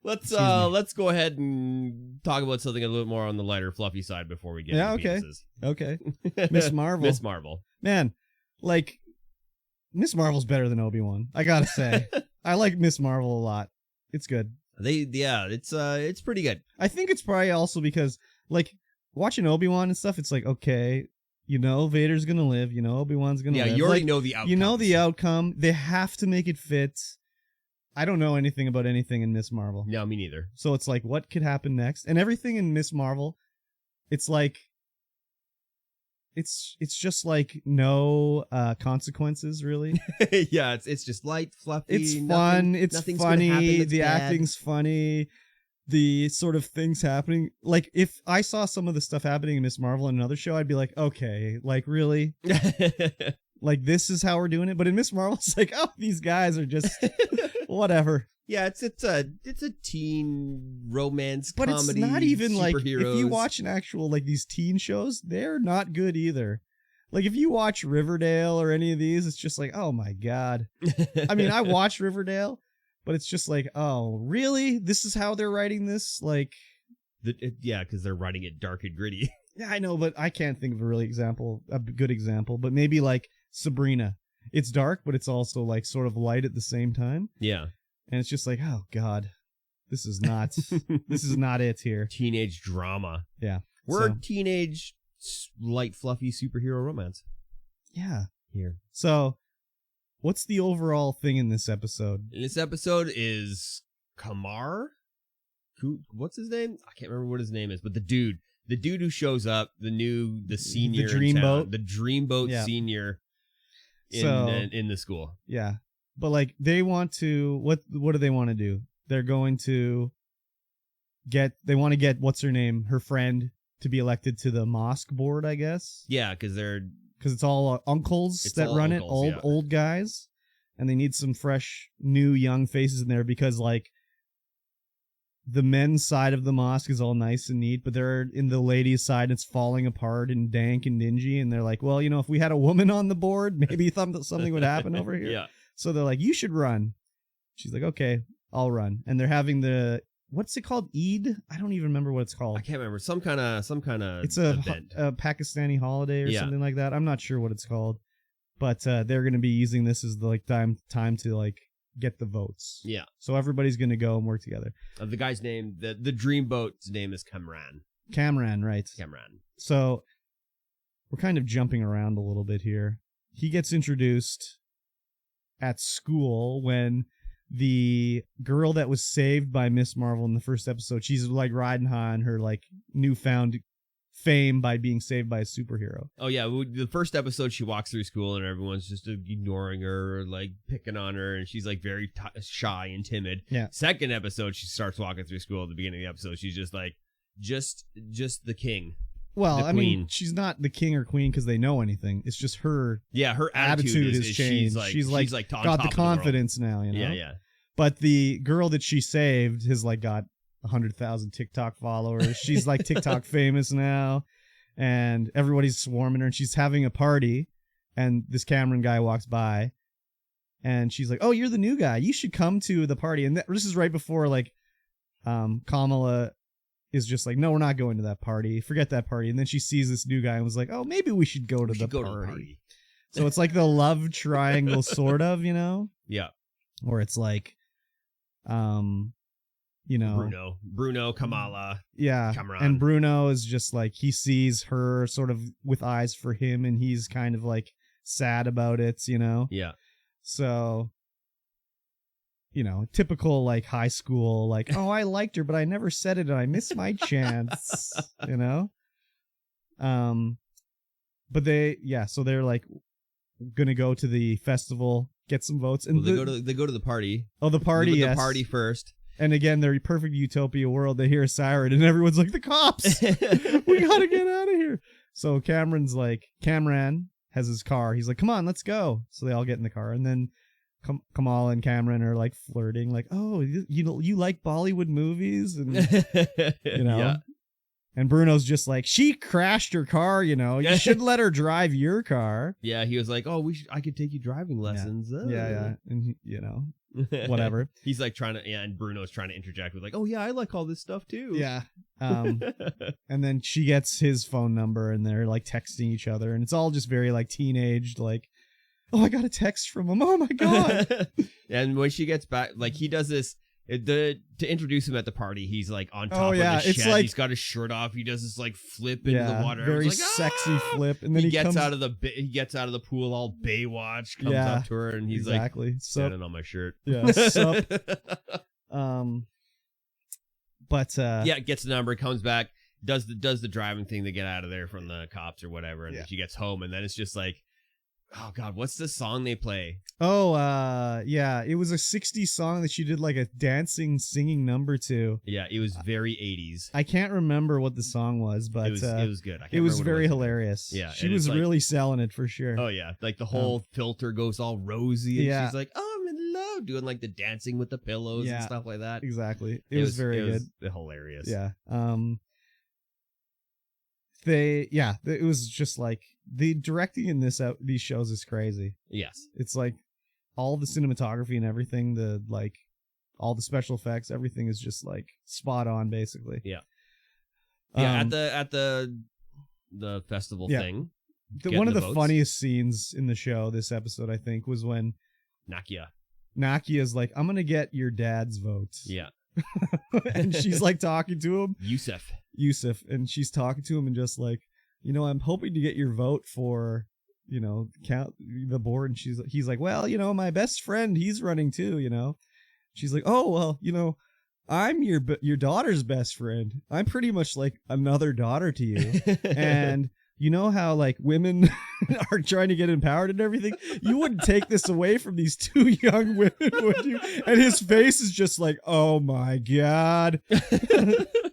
Let's go ahead and talk about something a little more on the lighter, fluffy side before we get into penises. Okay. Miss Marvel. Miss Marvel. Man, like, Miss Marvel's better than Obi-Wan. I gotta say. I like Miss Marvel a lot. It's good. It's pretty good. I think it's probably also because, like, watching Obi-Wan and stuff, it's like, okay, you know Vader's gonna live, you know Obi-Wan's gonna live. Yeah, you already know the outcome. You know the outcome. They have to make it fit. I don't know anything about anything in Miss Marvel. No, me neither. So it's like, what could happen next? And everything in Miss Marvel, it's like, it's just like no consequences, really. Yeah, it's just light, fluffy. It's fun. It's funny. The bad. acting's funny. The sort of things happening. Like, if I saw some of the stuff happening in Miss Marvel in another show, I'd be like, okay, like, really? Like, this is how we're doing it? But in Miss Marvel, it's like, oh, these guys are just whatever. Yeah, it's a teen romance but comedy. But it's not even like, if superheroes. you watch an actual, like, these teen shows, they're not good either. Like, if you watch Riverdale or any of these, it's just like, oh my God. I mean, I watched Riverdale, but it's just like, oh, really? This is how they're writing this? Like, yeah, because they're writing it dark and gritty. Yeah, I know, but I can't think of a good example. But maybe like Sabrina. It's dark, but it's also like sort of light at the same time. Yeah. And it's just like, oh God, this is not it here. Teenage drama. Yeah. We're teenage, light, fluffy superhero romance. Yeah. Here. So, what's the overall thing in this episode? This episode is Kamar. What's his name? I can't remember what his name is, but the dude who shows up, the senior, the Dreamboat, the Dreamboat senior in the school. Yeah, but like they want to. What do they want to do? They're going to They want to get what's her name, her friend, to be elected to the mosque board, I guess. Yeah, because it's all uncles that run it, old guys, and they need some fresh, new, young faces in there because like. The men's side of the mosque is all nice and neat, but they're in the ladies' side, it's falling apart and dank and dingy. And they're like, well, you know, if we had a woman on the board, maybe something would happen over here. Yeah. So they're like, you should run. She's like, okay, I'll run. And they're having what's it called? Eid? I don't even remember what it's called. I can't remember. Some kind of It's a Pakistani holiday or something like that. I'm not sure what it's called, but they're going to be using this as the like time to like get the votes. Yeah. So everybody's going to go and work together. The guy's name, the Dreamboat's name is Kamran. Kamran, right. Kamran. So we're kind of jumping around a little bit here. He gets introduced at school when the girl that was saved by Miss Marvel in the first episode, she's like riding high on her like newfound fame by being saved by a superhero. Oh yeah, the first episode she walks through school and everyone's just ignoring her or like picking on her and she's like very shy and timid. Yeah. Second episode she starts walking through school at the beginning of the episode. She's just like just the king. Well, I mean, she's not the king or queen because they know anything. It's just her. Yeah, her attitude is changed. She's like got the confidence now, you know. Yeah, yeah. But the girl that she saved has like got 100,000 TikTok followers. She's like TikTok famous now, and everybody's swarming her. And she's having a party, and this Cameron guy walks by, and she's like, "Oh, you're the new guy. You should come to the party." And this is right before like, Kamala is just like, "No, we're not going to that party. Forget that party." And then she sees this new guy and was like, "Oh, maybe we should go to the party." So it's like the love triangle, sort of, you know? Yeah. Or it's like, you know, Bruno, Kamala, yeah, Cameron. And Bruno is just like, he sees her sort of with eyes for him, and he's kind of like sad about it, you know? Yeah. So, you know, typical like high school, like, oh, I liked her, but I never said it, and I missed my chance, you know? But so they're like gonna go to the festival, get some votes, and they go to the party. Oh, the party, yes. The party first. And again, their perfect utopia world, they hear a siren and everyone's like, the cops! We gotta get out of here. So Cameron has his car. He's like, come on, let's go. So they all get in the car. And then Kamala and Cameron are like flirting, like, oh, you like Bollywood movies? And, you know? Yeah. And Bruno's just like, she crashed her car, you know. You should let her drive your car. Yeah, he was like, oh, I could take you driving lessons. Yeah. And, you know, whatever. He's like trying to, and Bruno's trying to interject with like, oh yeah, I like all this stuff too. Yeah. And then she gets his phone number and they're like texting each other and it's all just very like teenaged, like, oh, I got a text from him. Oh my God. And when she gets back, like he does this, to introduce him at the party, he's like on top Oh, yeah, of the it's shed. like- He's got his shirt off. He does this like flip into the water. very Everyone's like, sexy "Ah!" flip. And then he he gets comes out of the pool all Baywatch, comes Yeah, up to her, and he's exactly. like standing on my shirt. Yeah, sup. But Yeah, gets the number, comes back, does the driving thing to get out of there from the cops or whatever, and then she gets home, and then it's just like, oh God, what's the song they play? Oh, yeah, it was a 60s song that she did like a dancing, singing number to. Yeah, it was very 80s. I can't remember what the song was, but it was good. I can't it was remember what very it hilarious. Yeah, she and was it's like- really selling it for sure. Oh yeah, like the whole filter goes all rosy, and Yeah. she's like, "Oh, I'm in love," doing like the dancing with the pillows and Yeah. stuff like that. Exactly. It was very good. Hilarious. Yeah. It was just like the directing in these shows is crazy. Yes. It's like all the cinematography and everything, the like all the special effects, everything is just like spot on basically. Yeah. Yeah. Um, At the festival yeah. thing. One of the votes. funniest scenes in the show this episode, I think, was when Nakia. Nakia's like, "I'm gonna get your dad's votes." Yeah. And she's like talking to him. Yusuf, and she's talking to him and just like, I'm hoping to get your vote for, count the board. And he's like, well, my best friend, he's running too, She's like, oh, well, I'm your daughter's best friend. I'm pretty much like another daughter to you. And you know how like women are trying to get empowered and everything? You wouldn't take this away from these two young women, would you? And his face is just like, oh my God.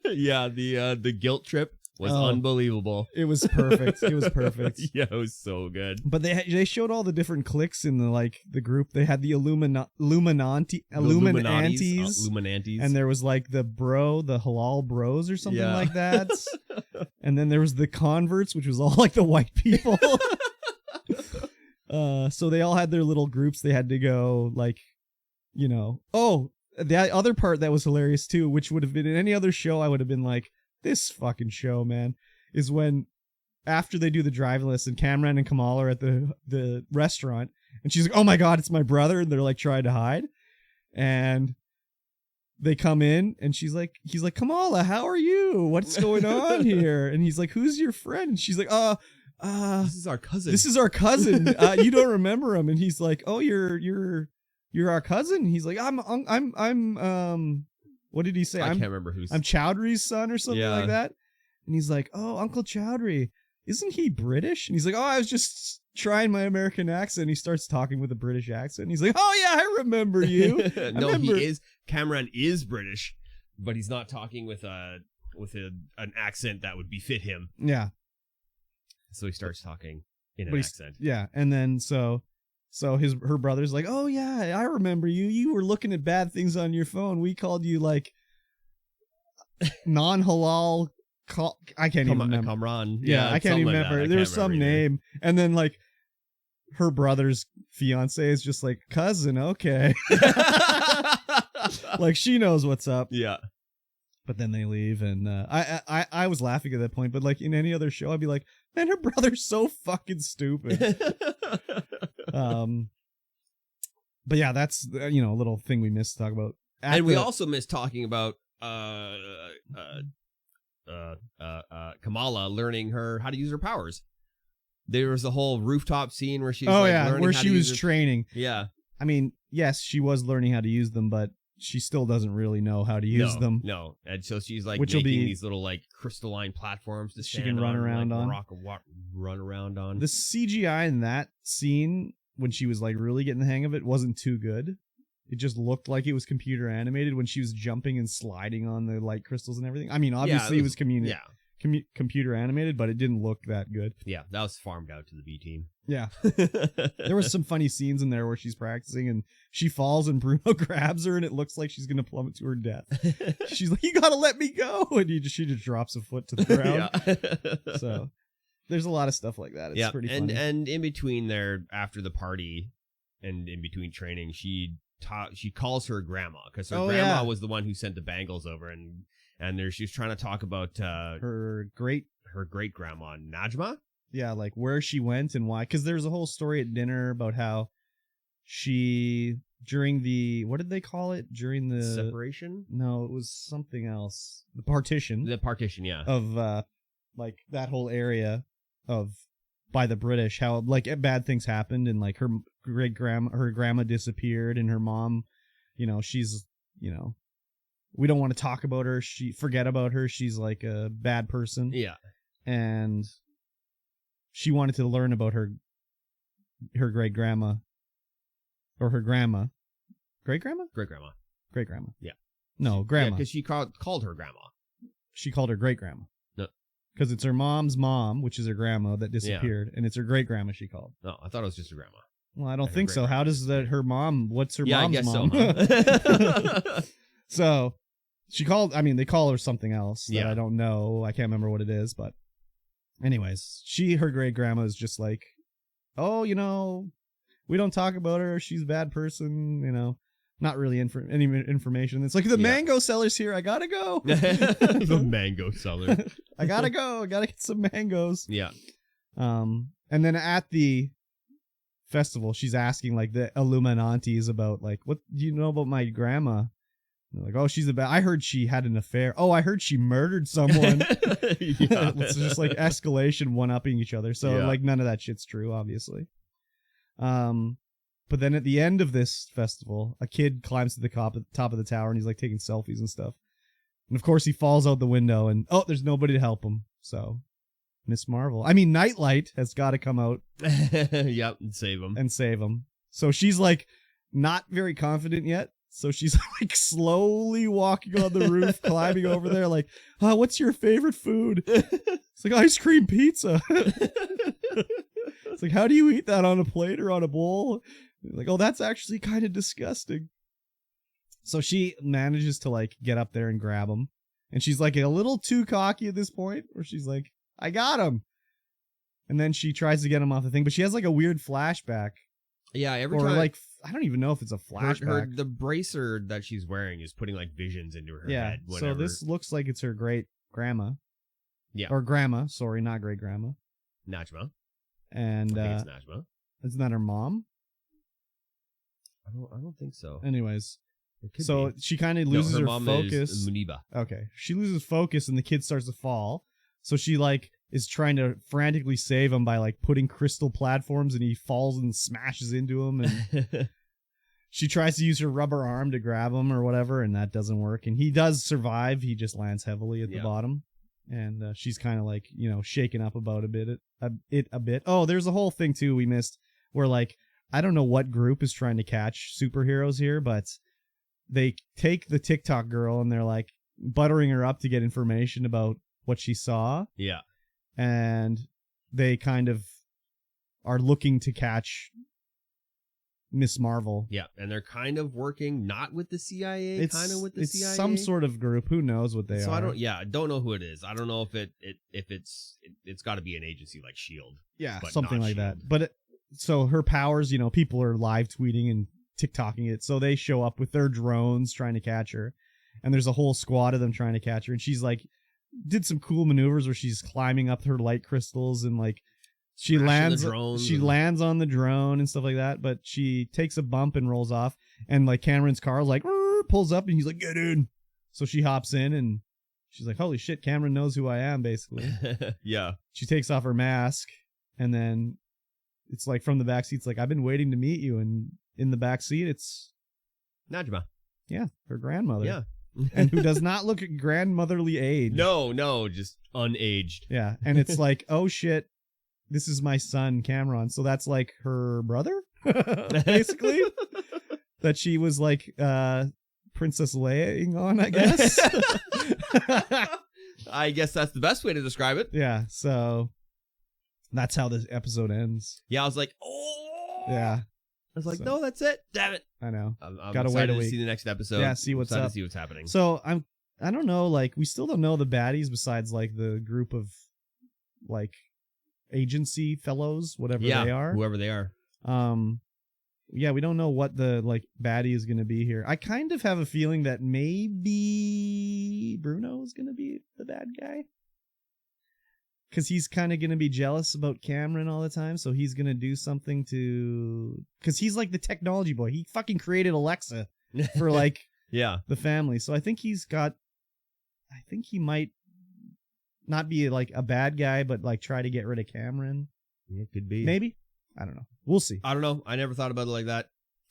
Yeah, the guilt trip was unbelievable. It was perfect. It was perfect. Yeah, it was so good. But they showed all the different cliques in the group. They had the Illuminantes, and there was like the halal bros or something like that. And then there was the converts, which was all like the white people. So they all had their little groups. They had to go like, oh, the other part that was hilarious too, which would have been in any other show, I would have been like, this fucking show, man, is when after they do the driving lesson, Cameron and Kamala are at the restaurant, and she's like, oh my God, it's my brother, and they're like trying to hide, and they come in, and he's like, Kamala, how are you? What's going on here? And he's like, who's your friend? And she's like, this is our cousin. This is our cousin. You don't remember him? And he's like, oh, you're our cousin. And he's like, I'm what did he say? I can't remember who's. I'm Chowdhury's son or something like that. And he's like, oh, Uncle Chowdhury, isn't he British? And he's like, oh, I was just trying my American accent. He starts talking with a British accent. And he's like, oh yeah, I remember you. He is. Cameron is British, but he's not talking with an accent that would befit him. Yeah. So he starts talking in an accent. Yeah, and then so her brother's like, oh yeah, I remember you. You were looking at bad things on your phone. We called you like non-halal. I can't even remember. Kamran. Yeah, I can't even remember. There was some name, and then like her brother's fiance is just like, cousin, okay. Like she knows what's up. Yeah. But then they leave, and I was laughing at that point. But like in any other show, I'd be like, man, her brother's so fucking stupid. But yeah, that's a little thing we missed to talk about. And we also missed talking about Kamala learning how to use her powers. There was a whole rooftop scene where she was where she was training. Yeah. I mean, yes, she was learning how to use them, but she still doesn't really know how to use them. No, and so she's like Which making will be, these little like crystalline platforms that she can run around on. Run around on. The CGI in that scene when she was like really getting the hang of it wasn't too good. It just looked like it was computer animated when she was jumping and sliding on the light crystals and everything. I mean, obviously it was computer animated, but it didn't look that good. Yeah, that was farmed out to the B team. Yeah. There was some funny scenes in there where she's practicing and she falls and Bruno grabs her and it looks like she's going to plummet to her death. She's like, you got to let me go. And she just drops a foot to the ground. Yeah. So there's a lot of stuff like that. It's pretty funny. And in between there, after the party and in between training, she she calls her grandma because her Oh, grandma yeah. was the one who sent the bangles over, and there she was trying to talk about her great grandma Najma. Yeah, like where she went and why. Because there's a whole story at dinner about how she, during the, what did they call it? During the separation? No, it was something else. The partition. The partition, yeah. Of like that whole area of by the British, how like bad things happened, and like her grandma disappeared, and her mom, she's, we don't want to talk about her. Forget about her. She's like a bad person. Yeah. And she wanted to learn about her great grandma, or her grandma, great grandma. Yeah. No, grandma. Because she called her grandma. She called her great grandma. No. Because it's her mom's mom, which is her grandma, that disappeared, and it's her great grandma she called. No, I thought it was just her grandma. Well, I don't think so. How does that her mom? What's her I mom's guess mom? So, huh? So she called. I mean, they call her something else that Yeah. I don't know. I can't remember what it is, but anyways, her great grandma is just like, oh, we don't talk about her. She's a bad person. Not really any information. It's like the mango seller's here. I gotta go. The mango seller. I gotta go. I gotta get some mangoes. Yeah. And then at the festival, she's asking like the Illuminantes about like, what do you know about my grandma? And they're like, oh, she's a bad. I heard she had an affair. Oh, I heard she murdered someone. Yeah. It's just like escalation, one-upping each other. So Yeah. like none of that shit's true, obviously. But then at the end of this festival, a kid climbs to the top of the tower, and he's like taking selfies and stuff. And of course, he falls out the window, and there's nobody to help him. So Nightlight has got to come out. Yep, and save him. So she's like not very confident yet. So she's like slowly walking on the roof, climbing over there, like, what's your favorite food? It's like ice cream pizza. It's like, how do you eat that, on a plate or on a bowl? Like, oh, that's actually kind of disgusting. So she manages to like get up there and grab him. And she's like a little too cocky at this point, where she's like, I got him. And then she tries to get him off the thing, but she has like a weird flashback. Yeah, or time. like, I don't even know if it's a flashback. The bracer that she's wearing is putting like visions into her head. So this looks like it's her great grandma. Yeah. Or grandma. Sorry, not great grandma. Najma. And I think it's Najma. Isn't that her mom? I don't think so. Anyways, it could so be. she kind of loses her mom focus. Is Muniba. Okay, she loses focus, and the kid starts to fall. So she like is trying to frantically save him by like putting crystal platforms, and he falls and smashes into him. And she tries to use her rubber arm to grab him or whatever, and that doesn't work. And he does survive. He just lands heavily at the bottom. And she's kind of like, shaken up about a bit. Oh, there's a whole thing too we missed where like, I don't know what group is trying to catch superheroes here, but they take the TikTok girl and they're like buttering her up to get information about what she saw. Yeah. And they kind of are looking to catch Miss Marvel. Yeah, and they're kind of working not with the CIA, kind of with the CIA. It's some sort of group. Who knows what they are? So I don't know who it is. I don't know if it's got to be an agency like Shield. Yeah, but something like Shield. that. But so her powers, people are live tweeting and TikToking it. So they show up with their drones trying to catch her. And there's a whole squad of them trying to catch her. And she's like, did some cool maneuvers where she's climbing up her light crystals and like she lands on the drone and stuff like that. But she takes a bump and rolls off. And like Cameron's car like pulls up and he's like, get in. So she hops in and she's like, holy shit, Cameron knows who I am, basically. Yeah. She takes off her mask and then it's like from the back seat, it's like, I've been waiting to meet you. And in the back seat, it's Najma. Yeah, her grandmother. Yeah. And who does not look at grandmotherly age. No, just unaged. Yeah. And it's like, oh shit, this is my son, Cameron. So that's like her brother, basically. That she was like Princess Leiaing on, I guess. I guess that's the best way to describe it. Yeah, so that's how this episode ends. Yeah, I was like, oh. Yeah. I was like, no, that's it. Damn it. I know. I'm Gotta excited wait a week to see the next episode. Yeah, see what's up. To see what's happening. So I don't know, like we still don't know the baddies besides like the group of like agency fellows, whatever they are. Whoever they are. yeah, we don't know what the like baddie is going to be here. I kind of have a feeling that maybe Bruno is going to be the bad guy. Because he's kind of going to be jealous about Cameron all the time, so he's going to do something to... Because he's like the technology boy. He fucking created Alexa for like yeah, the family. So I think he's got... I think he might not be like a bad guy, but like try to get rid of Cameron. it could be. Maybe? I don't know. We'll see. I don't know. I never thought about it like that.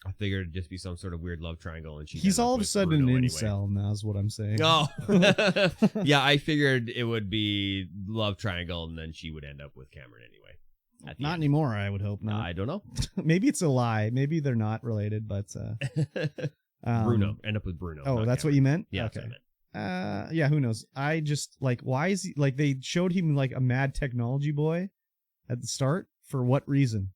I figured it'd just be some sort of weird love triangle, and He's all of a sudden an incel now, is what I'm saying. Oh, yeah. I figured it would be love triangle, and then she would end up with Cameron anyway. Not anymore, I would hope not. I don't know. Maybe it's a lie. Maybe they're not related, but Bruno. End up with Bruno. Oh, that's Cameron. what you meant? Yeah, Okay. that's what I meant. Yeah, who knows? I just like, why is he like, they showed him like a mad technology boy at the start. For what reason?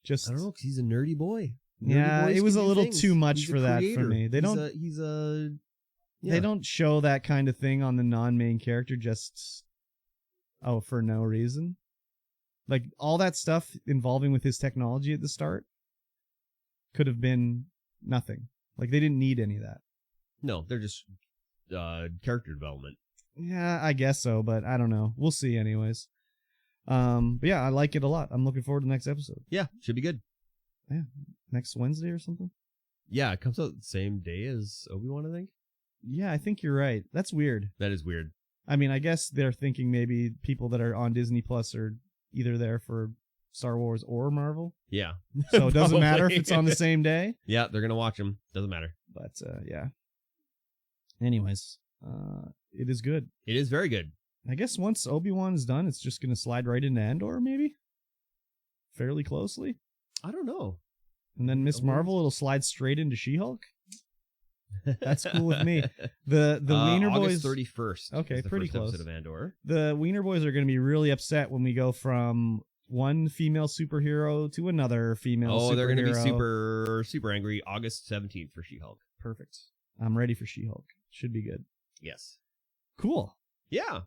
Just I don't know, because he's a nerdy boy. Nerdy yeah, boys it was can a do little things. too much He's for a that creator. for me. They They don't show that kind of thing on the non-main character just for no reason. Like all that stuff involving with his technology at the start could have been nothing. Like they didn't need any of that. No, they're just character development. Yeah, I guess so, but I don't know. We'll see anyways. But yeah, I like it a lot. I'm looking forward to the next episode. Yeah, should be good. Yeah, next Wednesday or something? Yeah, it comes out the same day as Obi-Wan, I think. Yeah, I think you're right. That's weird. That is weird. I mean, I guess they're thinking maybe people that are on Disney Plus are either there for Star Wars or Marvel. Yeah. So it doesn't matter if it's on the same day. Yeah, they're going to watch them. Doesn't matter. But yeah. Anyways, it is good. It is very good. I guess once Obi-Wan is done, it's just going to slide right into Andor, maybe? Fairly closely. I don't know. And then Miss Marvel, it'll slide straight into She-Hulk. That's cool with me. The Wiener August Boys 31st. Okay, is the pretty first close. episode of Andor. The Wiener Boys are going to be really upset when we go from one female superhero to another female superhero. Oh, they're going to be super angry. August 17th for She-Hulk. Perfect. I'm ready for She-Hulk. Should be good. Yes. Cool. Yeah.